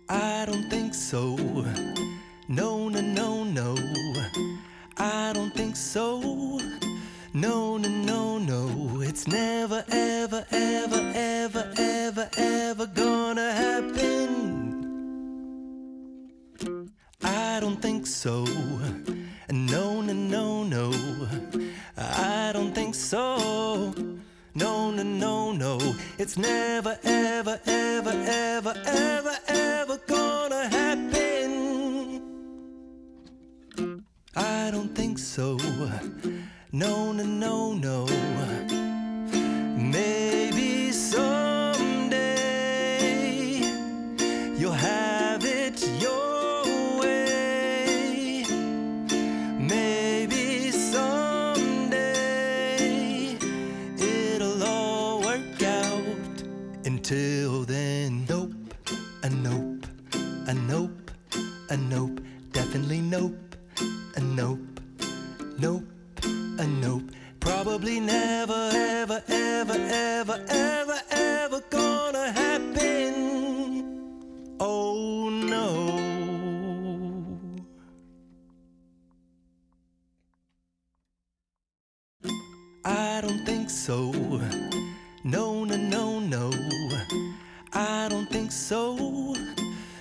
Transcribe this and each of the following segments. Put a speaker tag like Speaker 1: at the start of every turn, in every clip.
Speaker 1: I don't think so. No, no, no, no. I don't think so. No, no, no, no. It's never, ever, ever, ever, ever, ever gonna happen. I don't think so. No, no, no, no. I don't think so. No, no, no, no. It's never, ever, ever, ever, ever, ever gonna happen. I don't think so. No, no, no, no. Maybe someday you'll have it your way. Maybe someday it'll all work out. Until then, nope, a nope, a nope, a nope, definitely nope, a nope, nope, a nope. Probably never, ever, ever, ever, ever, ever gonna happen. Oh no. I don't think so. No, no, no, no. I don't think so.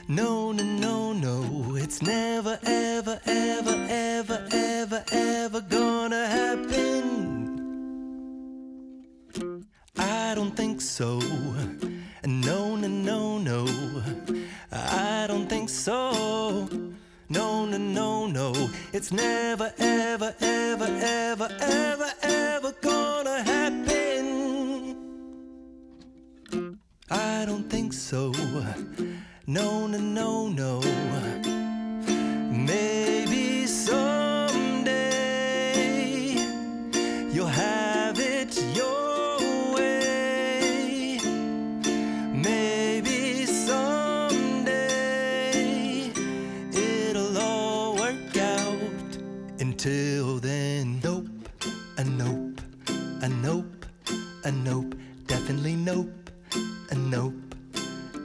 Speaker 1: No, no, no, no. It's never, ever, ever, ever, ever, ever gonna happen. I don't think so. No, no, no, no. I don't think so. No, no, no, no. It's never, ever, ever, ever, ever, ever gonna happen. I don't think so. No, no, no, no. Maybe someday you'll have it your way. Maybe someday it'll all work out. Until then, nope, a nope, a nope, a nope, definitely nope, a nope,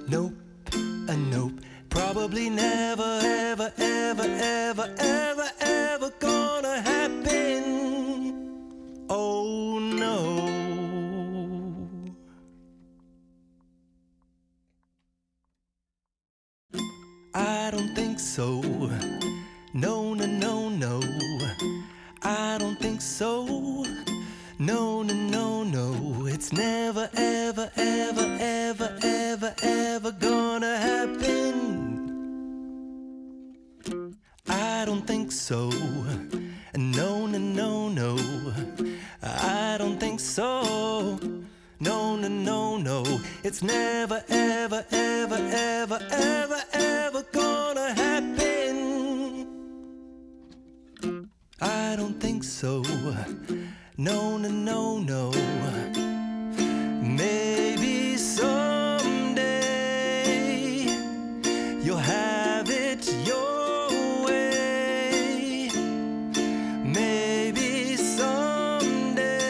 Speaker 1: nope, a nope. Probably never, ever, ever, ever, ever, ever gonna happen. Oh no. I don't think so. No, no, no, no. I don't think so. No, no, no, no. It's never, ever, ever, ever, ever, ever gonna happen. I don't think so. No, no, no, no. I don't think so. No, no, no, no. It's never, ever, ever, ever, ever, ever gonna happen. I don't think so. No, no, no, no. Maybe someday you'll have it your way. Maybe someday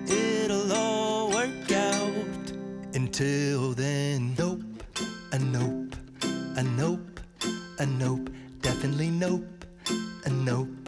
Speaker 1: it'll all work out. Until then, nope, a nope, a nope, a nope, definitely nope, a nope.